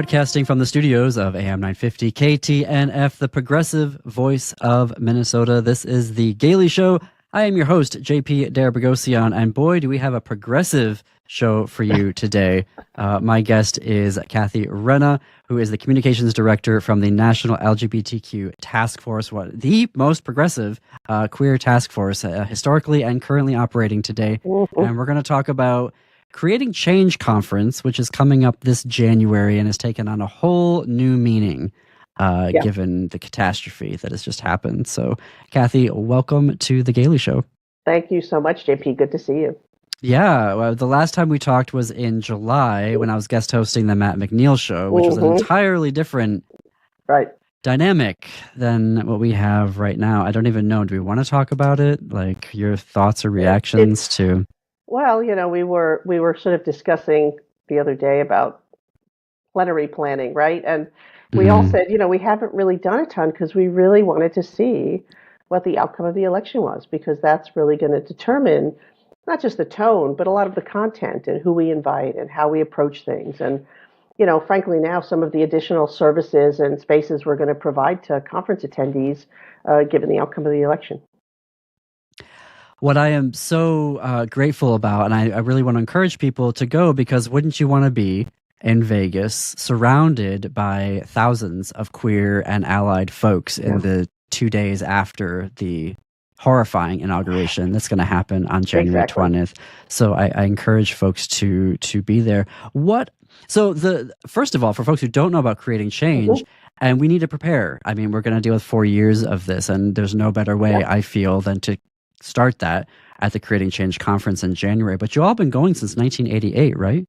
Broadcasting from the studios of AM 950 KTNF, the progressive voice of Minnesota. This is The Gailey Show. I am your host, JP Darabagosian, and boy, do we have a progressive show for you today. My guest is Cathy Renna, who is the communications director from the National LGBTQ Taskforce, the most progressive queer task force historically and currently operating today. And we're going to talk about Creating Change Conference, which is coming up this January and has taken on a whole new meaning given the catastrophe that has just happened. So, Cathy, welcome to The Gailey Show. Thank you so much, JP. Good to see you. Yeah, well, the last time we talked was in July when I was guest hosting the Matt McNeil Show, which was an entirely different dynamic than what we have right now. I don't even know. Do we want to talk about it? Like your thoughts or reactions to... Well, you know, we were sort of discussing the other day about plenary planning, right? And we all said, you know, we haven't really done a ton because we really wanted to see what the outcome of the election was, because that's really going to determine not just the tone, but a lot of the content and who we invite and how we approach things. And, you know, frankly, now some of the additional services and spaces we're going to provide to conference attendees, given the outcome of the election. What I am so grateful about, and I really want to encourage people to go, because wouldn't you want to be in Vegas surrounded by thousands of queer and allied folks in the 2 days after the horrifying inauguration that's going to happen on January 20th. So I encourage folks to be there. First of all, for folks who don't know about Creating Change, and we need to prepare. I mean, we're going to deal with 4 years of this, and there's no better way, I feel, than to start that at the Creating Change Conference in January. But you've all been going since 1988, right?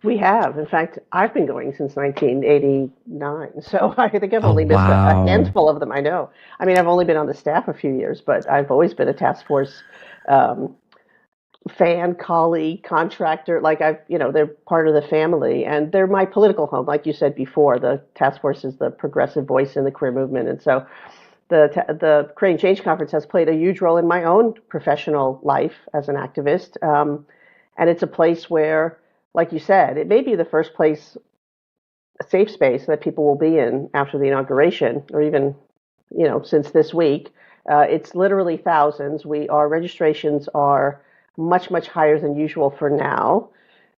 We have. In fact, I've been going since 1989. So I think I've only missed a handful of them. I know. I mean, I've only been on the staff a few years, but I've always been a task force fan, colleague, contractor. Like they're part of the family, and they're my political home. Like you said before, the task force is the progressive voice in the queer movement. And so the Creating Change Conference has played a huge role in my own professional life as an activist. And it's a place where, like you said, it may be the first place, a safe space that people will be in after the inauguration, or even, you know, since this week. It's literally thousands. Our registrations are much, much higher than usual for now.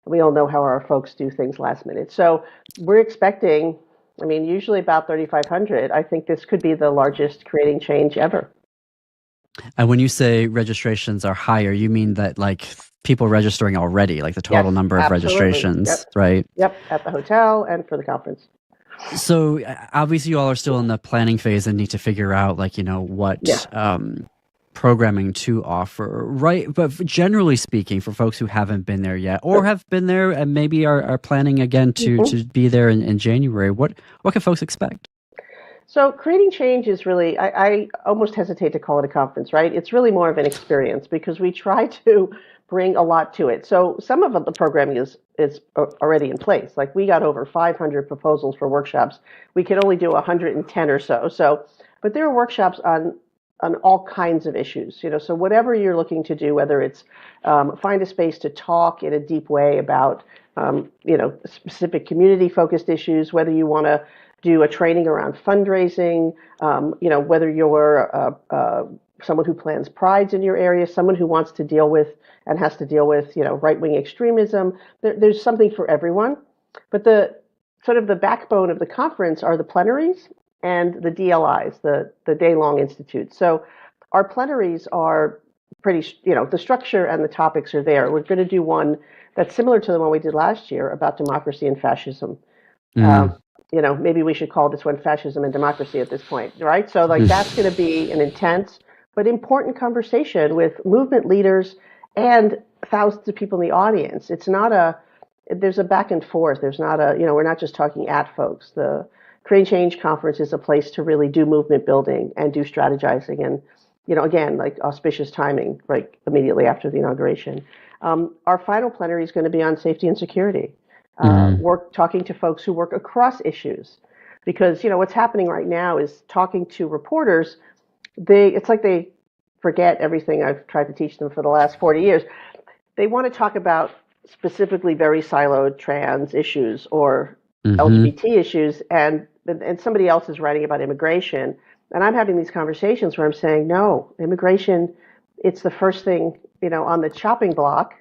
We all know how our folks do things last minute. So we're expecting, I mean, usually about 3,500. I think this could be the largest Creating Change ever. And when you say registrations are higher, you mean that like people registering already, like the total number of registrations, right? Yep, at the hotel and for the conference. So obviously you all are still in the planning phase and need to figure out, like, you know, what programming to offer, right? But generally speaking, for folks who haven't been there yet, or have been there and maybe are planning again to be there in January, what can folks expect? So Creating Change is really, I almost hesitate to call it a conference, right? It's really more of an experience, because we try to bring a lot to it. So some of the programming is already in place. Like we got over 500 proposals for workshops. We could only do 110 or so. But there are workshops on all kinds of issues, you know, so whatever you're looking to do, whether it's find a space to talk in a deep way about, you know, specific community-focused issues, whether you want to do a training around fundraising, you know, whether you're someone who plans prides in your area, someone who wants to deal with and has to deal with, you know, right-wing extremism. There's something for everyone. But the sort of the backbone of the conference are the plenaries and the DLIs, the day-long institutes. So our plenaries are pretty, you know, the structure and the topics are there. We're going to do one that's similar to the one we did last year about democracy and fascism. You know, maybe we should call this one Fascism and Democracy at this point, right? So like that's going to be an intense but important conversation with movement leaders and thousands of people in the audience. It's not there's a back and forth. There's not you know, we're not just talking at folks. The Creating Change Conference is a place to really do movement building and do strategizing. And, you know, again, like auspicious timing, right immediately after the inauguration. Our final plenary is going to be on safety and security. Talking to folks who work across issues, because, you know, what's happening right now is talking to reporters, it's like they forget everything I've tried to teach them for the last 40 years. They want to talk about specifically very siloed trans issues or Mm-hmm. LGBT issues, and somebody else is writing about immigration, and I'm having these conversations where I'm saying, no, immigration, it's the first thing, on the chopping block.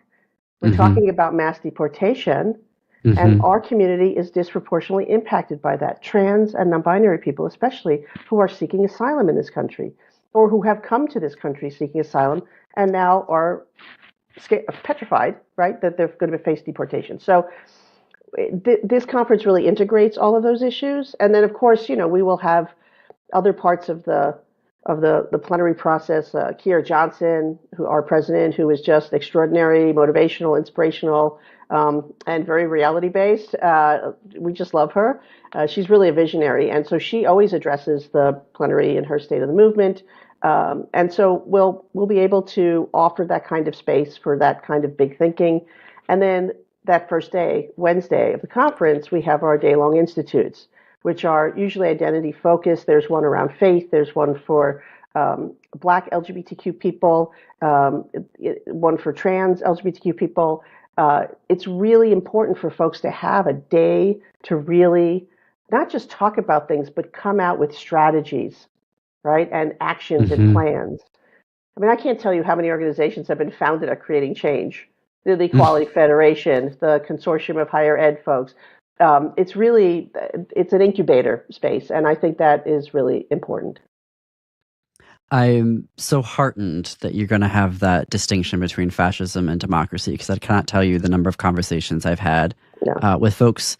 We're Mm-hmm. talking about mass deportation, and Mm-hmm. our community is disproportionately impacted by that. Trans and non-binary people, especially, who are seeking asylum in this country, or who have come to this country seeking asylum and now are petrified, right, that they're going to face deportation. So this conference really integrates all of those issues. And then, of course, we will have other parts of the plenary process. Kiera Johnson, who our president, who is just extraordinary, motivational, inspirational, and very reality based. We just love her. She's really a visionary, and so she always addresses the plenary in her State of the Movement. And so we'll be able to offer that kind of space for that kind of big thinking. And then that first day, Wednesday of the conference, we have our day-long institutes, which are usually identity focused. There's one around faith. There's one for Black LGBTQ people, one for trans LGBTQ people. It's really important for folks to have a day to really not just talk about things, but come out with strategies, right, and actions and Mm-hmm. plans. I mean, I can't tell you how many organizations have been founded at creating change. The Equality Federation, the Consortium of Higher Ed folks. It's an incubator space, and I think that is really important. I'm so heartened that you're going to have that distinction between fascism and democracy, because I cannot tell you the number of conversations I've had Yeah. with folks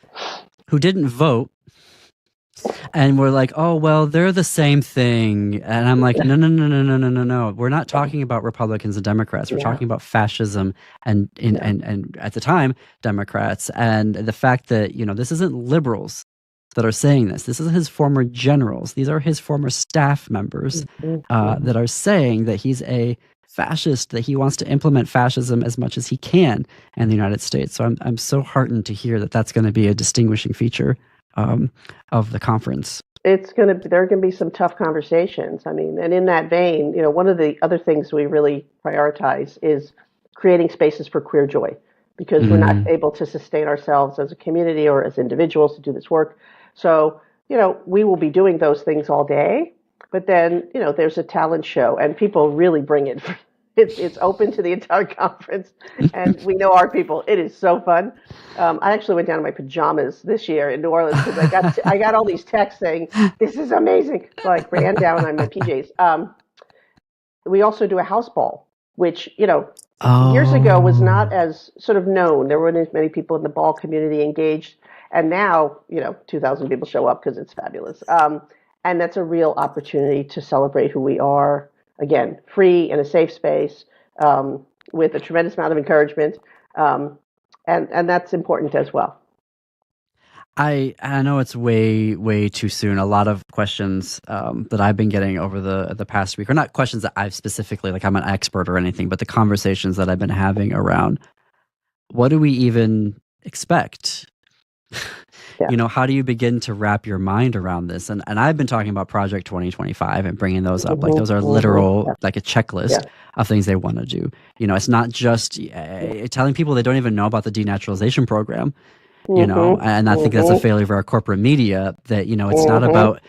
who didn't vote and we're like, oh, well, they're the same thing. And I'm like, no, no, no, no, no, no, no, no. We're not talking about Republicans and Democrats. We're Yeah. talking about fascism and at the time, Democrats. And the fact that, this isn't liberals that are saying this. This is his former generals. These are his former staff members that are saying that he's a fascist, that he wants to implement fascism as much as he can in the United States. So I'm so heartened to hear that that's going to be a distinguishing feature of the conference. There are going to be some tough conversations. I mean, and in that vein, one of the other things we really prioritize is creating spaces for queer joy, because we're not able to sustain ourselves as a community or as individuals to do this work. So, we will be doing those things all day, but then, there's a talent show and people really bring it. It's open to the entire conference, and we know our people. It is so fun. I actually went down in my pajamas this year in New Orleans because I got all these texts saying, "This is amazing." So I ran down in my PJs. We also do a house ball, which years ago was not as sort of known. There weren't as many people in the ball community engaged, and now 2,000 people show up because it's fabulous. And that's a real opportunity to celebrate who we are. Again, free in a safe space, with a tremendous amount of encouragement, and that's important as well. I know it's way too soon. A lot of questions that I've been getting over the past week, or not questions that I've specifically, like I'm an expert or anything, but the conversations that I've been having around what do we even expect? Yeah. How do you begin to wrap your mind around this? And I've been talking about Project 2025 and bringing those up. Like those are literal, like a checklist of things they want to do. It's not just telling people they don't even know about the denaturalization program. And I think that's a failure of our corporate media, that it's not about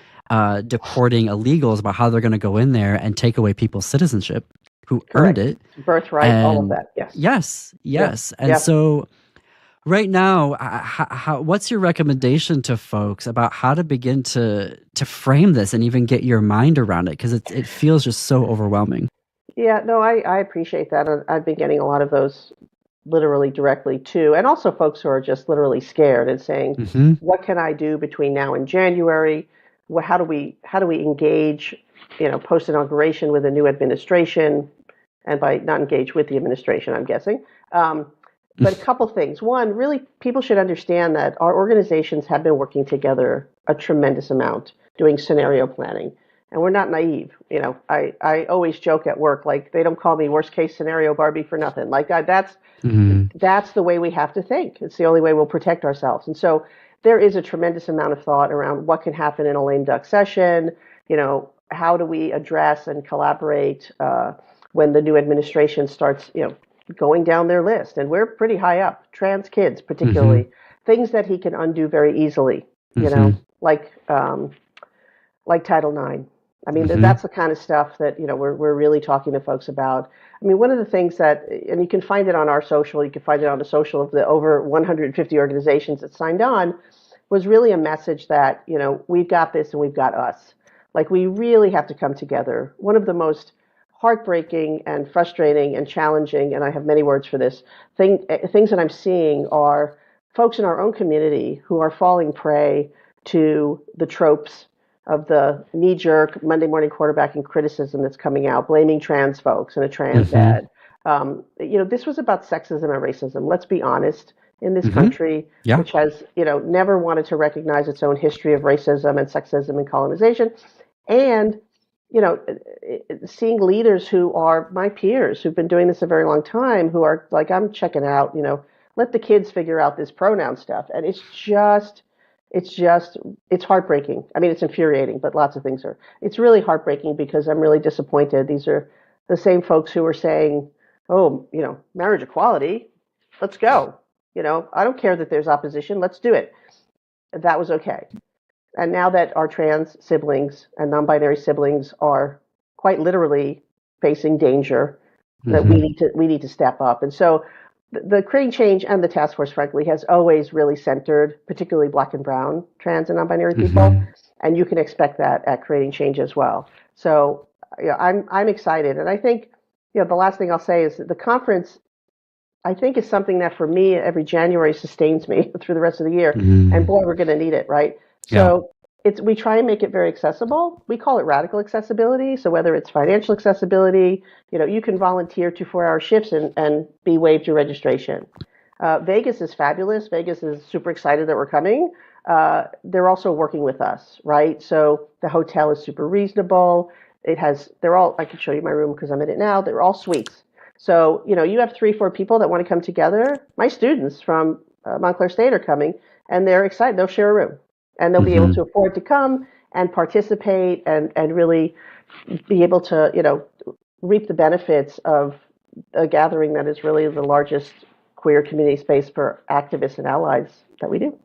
deporting illegals, about how they're going to go in there and take away people's citizenship who earned it, birthright, all of that. Yes. And so right now, what's your recommendation to folks about how to begin to frame this and even get your mind around it, because it feels just so overwhelming? Yeah, no, I appreciate that. I've been getting a lot of those literally directly too, and also folks who are just literally scared and saying, what can I do between now and January? How do we engage, post inauguration with a new administration, and by not engage with the administration, I'm guessing. But a couple things. One, really, people should understand that our organizations have been working together a tremendous amount, doing scenario planning. And we're not naive. I always joke at work, like, they don't call me worst case scenario Barbie for nothing. Like, that's the way we have to think. It's the only way we'll protect ourselves. And so there is a tremendous amount of thought around what can happen in a lame duck session. How do we address and collaborate when the new administration starts, going down their list? And we're pretty high up, trans kids particularly. things that he can undo very easily, you Mm-hmm. know, like Title IX. I mean, Mm-hmm. that's the kind of stuff that, we're really talking to folks about. I mean, one of the things that, and you can find it on our social, you can find it on the social of the over 150 organizations that signed on, was really a message that, we've got this and we've got us. Like, we really have to come together. One of the most heartbreaking and frustrating and challenging, and I have many words for this, things that I'm seeing are folks in our own community who are falling prey to the tropes of the knee-jerk Monday morning quarterbacking criticism that's coming out, blaming trans folks and a trans Mm-hmm. ad. This was about sexism and racism. Let's be honest. In this Mm-hmm. country, Yeah. which has, never wanted to recognize its own history of racism and sexism and colonization, and seeing leaders who are my peers who've been doing this a very long time, who are like, I'm checking out. Let the kids figure out this pronoun stuff, and it's heartbreaking. I mean, it's infuriating, but lots of things are. It's really heartbreaking because I'm really disappointed. These are the same folks who were saying, "Oh, marriage equality, let's go." I don't care that there's opposition. Let's do it. That was okay. And now that our trans siblings and non-binary siblings are quite literally facing danger, that Mm-hmm. we need to step up. And so the Creating Change and the task force, frankly, has always really centered, particularly Black and Brown trans and non-binary people, Mm-hmm. and you can expect that at Creating Change as well. So I'm excited, and I think the last thing I'll say is that the conference, I think, is something that for me every January sustains me through the rest of the year. And Mm-hmm. boy, we're going to need it, right? Yeah. So we try and make it very accessible. We call it radical accessibility. So whether it's financial accessibility, you can volunteer 2 4-hour shifts and be waived your registration. Vegas is fabulous. Vegas is super excited that we're coming. They're also working with us, right? So the hotel is super reasonable. They're all, I can show you my room because I'm in it now. They're all suites. So, you have 3 4 people that want to come together. My students from Montclair State are coming, and they're excited. They'll share a room, and they'll be able Mm-hmm. to afford to come and participate and really be able to, reap the benefits of a gathering that is really the largest queer community space for activists and allies that we do.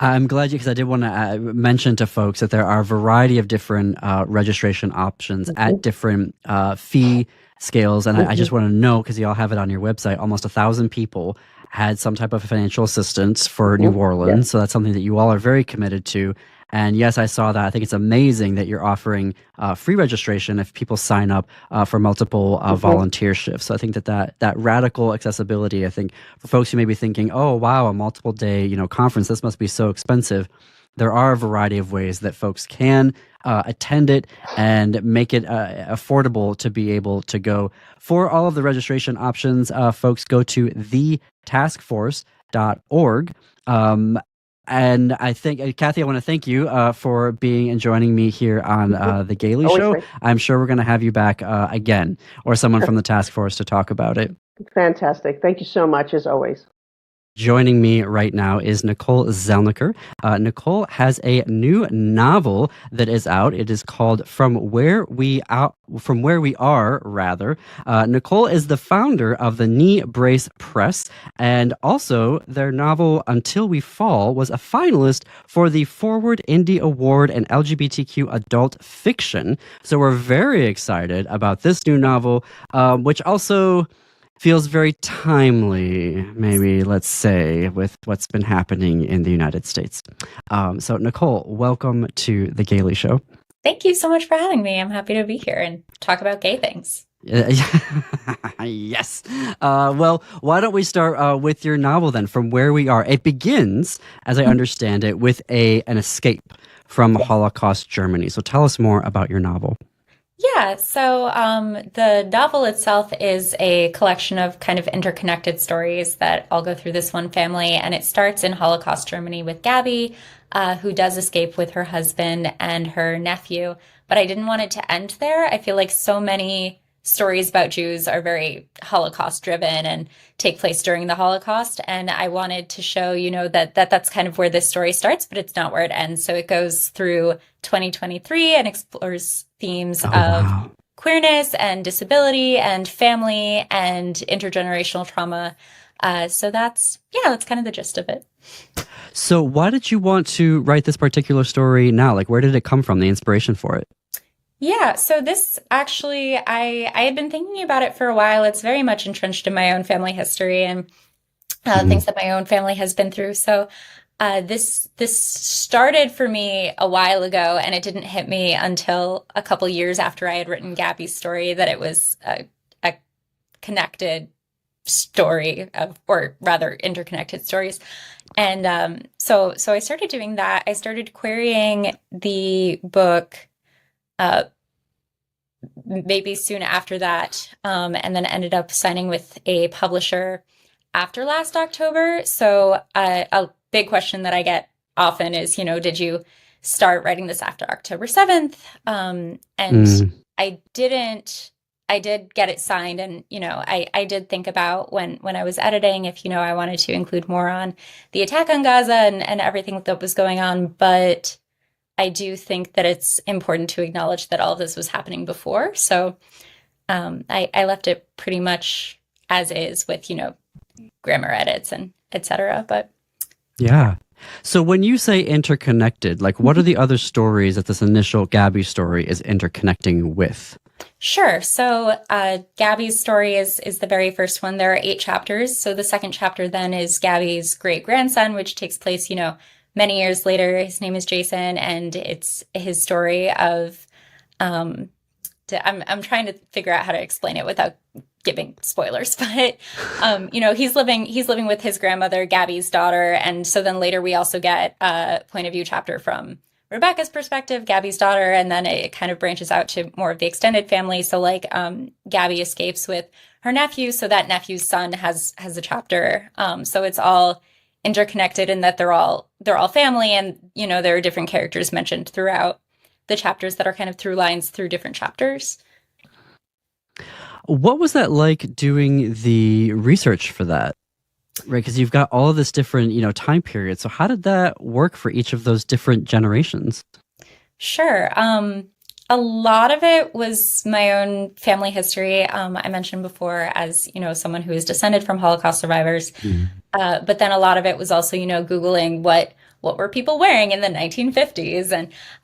I'm glad because I did want to mention to folks that there are a variety of different registration options at Mm-hmm. different fee scales. And I just Mm-hmm. want to know, because you all have it on your website, almost 1,000 people had some type of financial assistance for New Mm-hmm. Yes. Orleans. So that's something that you all are very committed to. And yes, I saw that. I think it's amazing that you're offering free registration if people sign up for multiple Mm-hmm. volunteer shifts. So I think that radical accessibility, I think for folks who may be thinking, oh, wow, a multiple day, conference, this must be so expensive. There are a variety of ways that folks can attend it and make it affordable to be able to go. For all of the registration options, folks go to thetaskforce.org. And I think, Cathy, I want to thank you for being and joining me here on Mm-hmm. The Gailey Always Show. great. I'm sure we're going to have you back again, or someone from the task force to talk about it. Fantastic. Thank you so much, as always. Joining me right now is Nicole Zelniker. Nicole has a new novel that is out. It is called From Where We Are, rather. Nicole is the founder of the Knee Brace Press, and also their novel Until We Fall was a finalist for the Forward Indie Award in LGBTQ adult fiction. So we're very excited about this new novel, which also feels very timely, maybe, let's say, with what's been happening in the United States. So, Nicole, welcome to The Gailey Show. Thank you so much for having me. I'm happy to be here and talk about gay things. Yes. Well, why don't we start with your novel then, From Where We Are? It begins, as I understand it, with an escape from Holocaust Germany. So tell us more about your novel. Yeah, so the novel itself is a collection of kind of interconnected stories that all go through this one family, and it starts in Holocaust Germany with Gabby, who does escape with her husband and her nephew. But I didn't want it to end there. I feel like so many stories about Jews are very Holocaust driven and take place during the Holocaust. And I wanted to show, that's kind of where this story starts, but it's not where it ends. So it goes through 2023 and explores themes of queerness and disability and family and intergenerational trauma. So that's kind of the gist of it. So why did you want to write this particular story now? Like, where did it come from, the inspiration for it? Yeah, so this actually, I had been thinking about it for a while. It's very much entrenched in my own family history and things that my own family has been through. So this started for me a while ago, and it didn't hit me until a couple years after I had written Gabby's story that it was a connected story of, or rather interconnected stories. And so I started doing that. I started querying the book maybe soon after that, and then ended up signing with a publisher after last October. So a big question that I get often is, did you start writing this after October 7th? And I didn't. I did get it signed, and I did think about when I was editing if I wanted to include more on the attack on Gaza and everything that was going on, but I do think that it's important to acknowledge that all of this was happening before. So I left it pretty much as is with grammar edits and etc. But yeah. So when you say interconnected, like what are the other stories that this initial Gabby story is interconnecting with? Sure. So Gabby's story is the very first one. There are 8 chapters. So the second chapter then is Gabby's great-grandson, which takes place, many years later. His name is Jason, and it's his story of I'm trying to figure out how to explain it without giving spoilers, but he's living with his grandmother, Gabby's daughter, and so then later we also get a point of view chapter from Rebecca's perspective, Gabby's daughter, and then it kind of branches out to more of the extended family. So like Gabby escapes with her nephew, so that nephew's son has a chapter. So it's all interconnected in that they're all family, and there are different characters mentioned throughout the chapters that are kind of through lines through different chapters. What was that like doing the research for that? Right, because you've got all of this different, time period. So how did that work for each of those different generations? Sure. A lot of it was my own family history. I mentioned before as, someone who is descended from Holocaust survivors. But then a lot of it was also, Googling what were people wearing in the 1950s.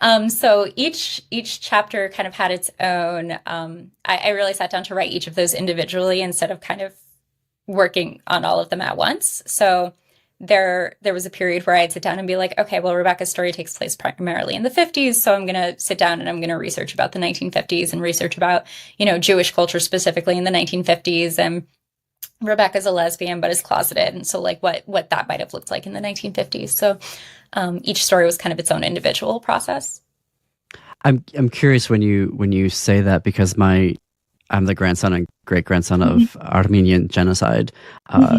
And so each chapter kind of had its own. I really sat down to write each of those individually instead of kind of working on all of them at once. So there was a period where I'd sit down and be like, okay, well, Rebecca's story takes place primarily in the 50s. So I'm going to sit down and I'm going to research about the 1950s and research about, Jewish culture specifically in the 1950s. And Rebecca's a lesbian, but is closeted. And so like what that might have looked like in the 1950s. So each story was kind of its own individual process. I'm curious when you say that, because I'm the grandson and great-grandson of Armenian genocide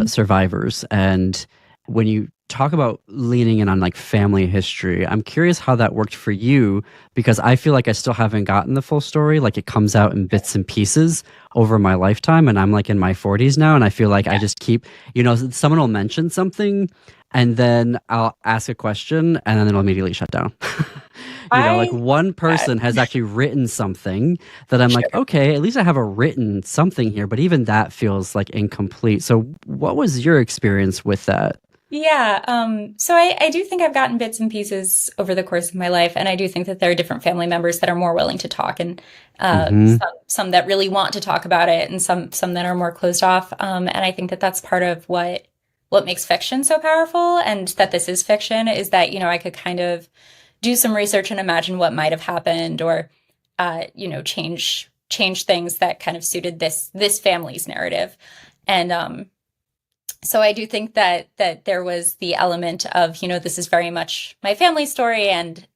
survivors. And when you talk about leaning in on like family history, I'm curious how that worked for you, because I feel like I still haven't gotten the full story. Like it comes out in bits and pieces over my lifetime, and I'm like in my 40s now, and I feel like I just keep, someone will mention something and then I'll ask a question and then it'll immediately shut down. Like one person has actually written something that I'm like, okay, at least I have a written something here, but even that feels like incomplete. So what was your experience with that? Yeah. So I do think I've gotten bits and pieces over the course of my life. And I do think that there are different family members that are more willing to talk, and some that really want to talk about it, and some that are more closed off. And I think that that's part of what makes fiction so powerful, and that this is fiction, is that, I could kind of do some research and imagine what might have happened, or, change things that kind of suited this family's narrative. And, so I do think that there was the element of, this is very much my family story, and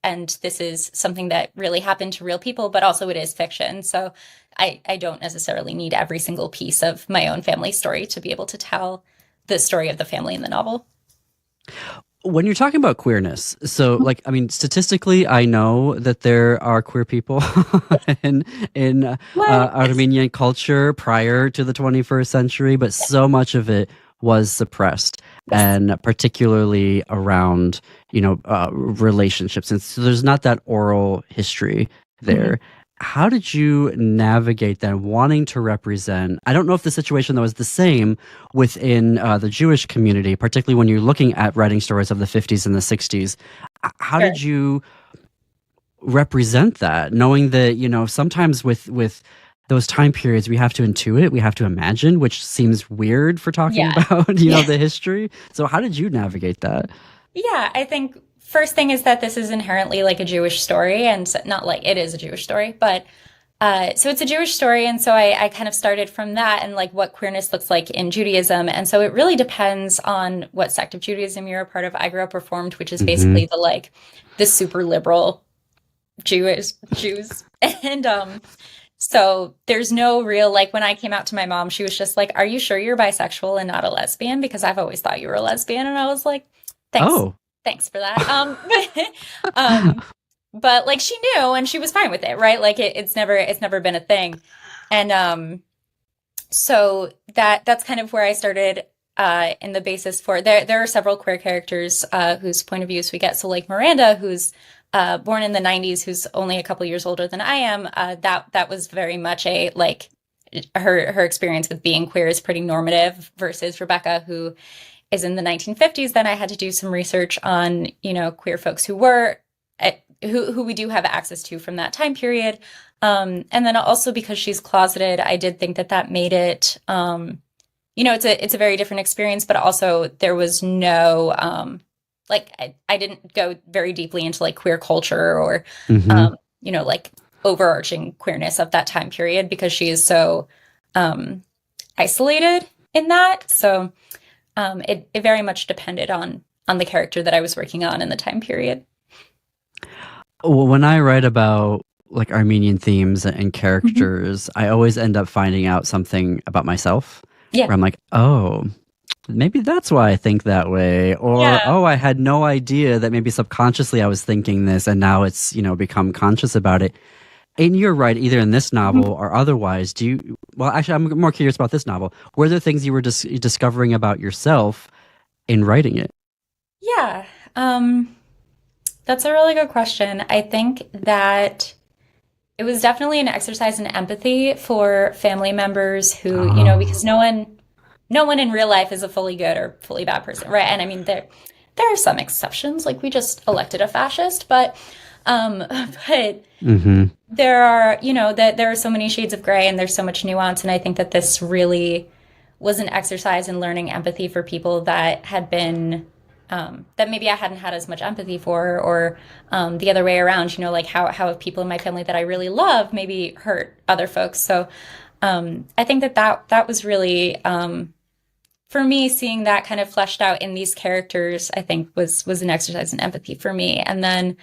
this is something that really happened to real people, but also it is fiction. So I don't necessarily need every single piece of my own family story to be able to tell the story of the family in the novel. When you're talking about queerness, so statistically, I know that there are queer people in Armenian culture prior to the 21st century, but so much of it was suppressed, and particularly around relationships, and so there's not that oral history there. how did you navigate then wanting to represent? I don't know if the situation though is the same within the Jewish community, particularly when you're looking at writing stories of the 50s and the 60s. How Sure. did you represent that, knowing that, sometimes with those time periods we have to intuit, we have to imagine, which seems weird for talking Yeah. about Yeah. the history. So how did you navigate that? Yeah, I think first thing is that this is inherently like a Jewish story, and not like it is a Jewish story, but so it's a Jewish story, and so I kind of started from that and like what queerness looks like in Judaism, and so it really depends on what sect of Judaism you're a part of. I grew up Reformed, which is basically the super liberal Jews, and so there's no real, like, when I came out to my mom, she was just like, "Are you sure you're bisexual and not a lesbian? Because I've always thought you were a lesbian," and I was like, "Thanks." Oh. Thanks for that. But like she knew and she was fine with it, right? Like it's never been a thing. And so that's kind of where I started in the basis for there are several queer characters whose point of views we get. So like Miranda, who's born in the 90s, who's only a couple years older than I am, that was very much a like her experience with being queer is pretty normative versus Rebecca, who is in the 1950s. Then I had to do some research on, queer folks who were, who we do have access to from that time period. And then also because she's closeted, I did think that made it, it's a very different experience, but also there was no, like, I didn't go very deeply into like queer culture or, like overarching queerness of that time period because she is so isolated in that. So it very much depended on the character that I was working on in the time period. Well, when I write about like Armenian themes and characters, I always end up finding out something about myself. Yeah. Where I'm like, oh, maybe that's why I think that way. Or, oh, I had no idea that maybe subconsciously I was thinking this and now it's, become conscious about it. And you're right, either in this novel or otherwise, well, actually, I'm more curious about this novel. Were there things you were discovering about yourself in writing it? Yeah, that's a really good question. I think that it was definitely an exercise in empathy for family members who, because no one in real life is a fully good or fully bad person, right? And I mean, there are some exceptions, like we just elected a fascist, but there are, that there are so many shades of gray and there's so much nuance. And I think that this really was an exercise in learning empathy for people that had been, that maybe I hadn't had as much empathy for, or the other way around, like how have people in my family that I really love maybe hurt other folks. So I think that was really, for me, seeing that kind of fleshed out in these characters, I think was an exercise in empathy for me. And then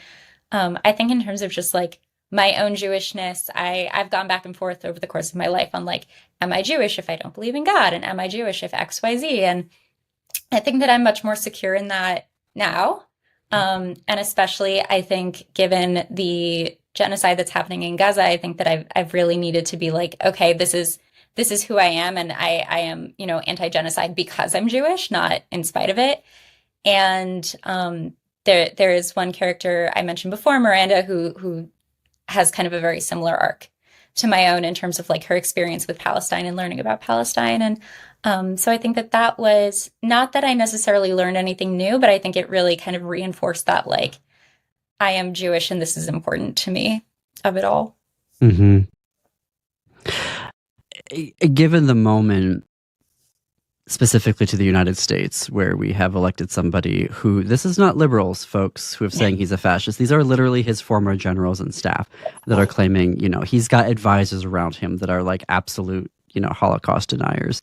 I think in terms of just like my own Jewishness, I've gone back and forth over the course of my life on like, am I Jewish if I don't believe in God? And am I Jewish if X, Y, Z? And I think that I'm much more secure in that now. And especially I think given the genocide that's happening in Gaza, I think that I've really needed to be like, okay, this is who I am. And I am, anti-genocide because I'm Jewish, not in spite of it. And there is one character I mentioned before, Miranda, who has kind of a very similar arc to my own in terms of like her experience with Palestine and learning about Palestine. And so I think that was not that I necessarily learned anything new, but I think it really kind of reinforced that like I am Jewish and this is important to me of it all. Mm-hmm. Given the moment, specifically to the United States, where we have elected somebody who, this is not liberals, folks, who have saying he's a fascist. These are literally his former generals and staff that are claiming, he's got advisors around him that are like absolute, Holocaust deniers.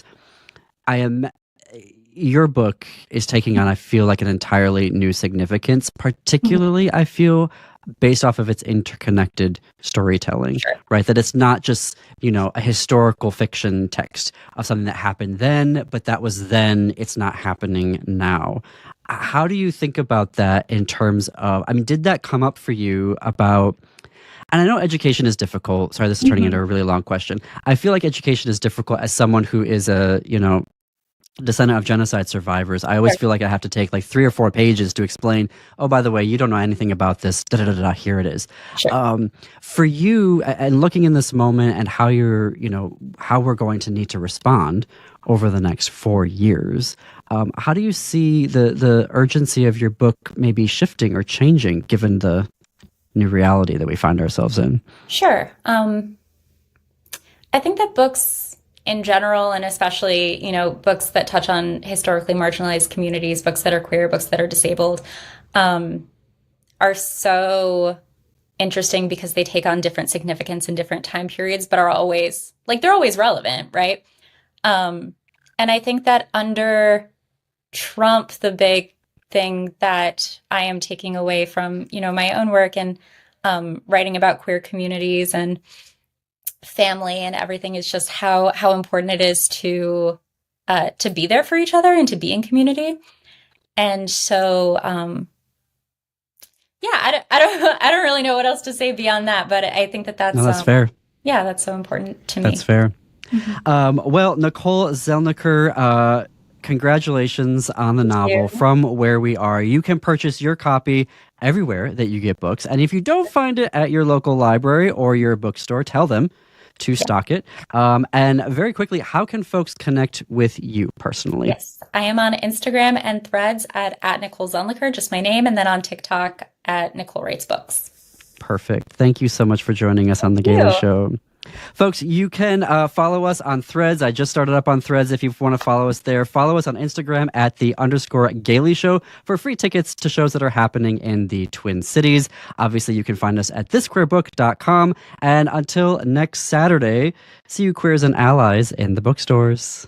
Your book is taking on, I feel like, an entirely new significance, particularly, I feel, based off of its interconnected storytelling, right? That it's not just, a historical fiction text of something that happened then, but that was then, it's not happening now. How do you think about that in terms of, did that come up for you about, and I know education is difficult. Sorry, this is turning into a really long question. I feel like education is difficult as someone who is a, descendant of genocide survivors, I always feel like I have to take like 3 or 4 pages to explain, oh, by the way, you don't know anything about this, da da da da, here it is. Sure. For you, and looking in this moment and how how we're going to need to respond over the next 4 years, how do you see the urgency of your book maybe shifting or changing given the new reality that we find ourselves in? Sure. I think that books in general, and especially, books that touch on historically marginalized communities, books that are queer, books that are disabled, are so interesting because they take on different significance in different time periods, but are always, they're always relevant, right? And I think that under Trump, the big thing that I am taking away from, my own work and writing about queer communities and family and everything is just how important it is to be there for each other and to be in community. And so I don't really know what else to say beyond that, but I think that's that's fair. Yeah, that's so important to me. That's fair. Well, Nicole Zelniker, congratulations on the novel From Where We Are. You can purchase your copy everywhere that you get books, and if you don't find it at your local library or your bookstore, tell them to stock it. And very quickly, how can folks connect with you personally? Yes, I am on Instagram and Threads at Nicole Zelniker, just my name, and then on TikTok at Nicole Writes Books. Perfect. Thank you so much for joining us on The Gaily Show. Folks, you can follow us on Threads. I just started up on Threads. If you want to follow us there, follow us on Instagram at _Gaily Show for free tickets to shows that are happening in the Twin Cities. Obviously, you can find us at thisqueerbook.com. And until next Saturday, see you queers and allies in the bookstores.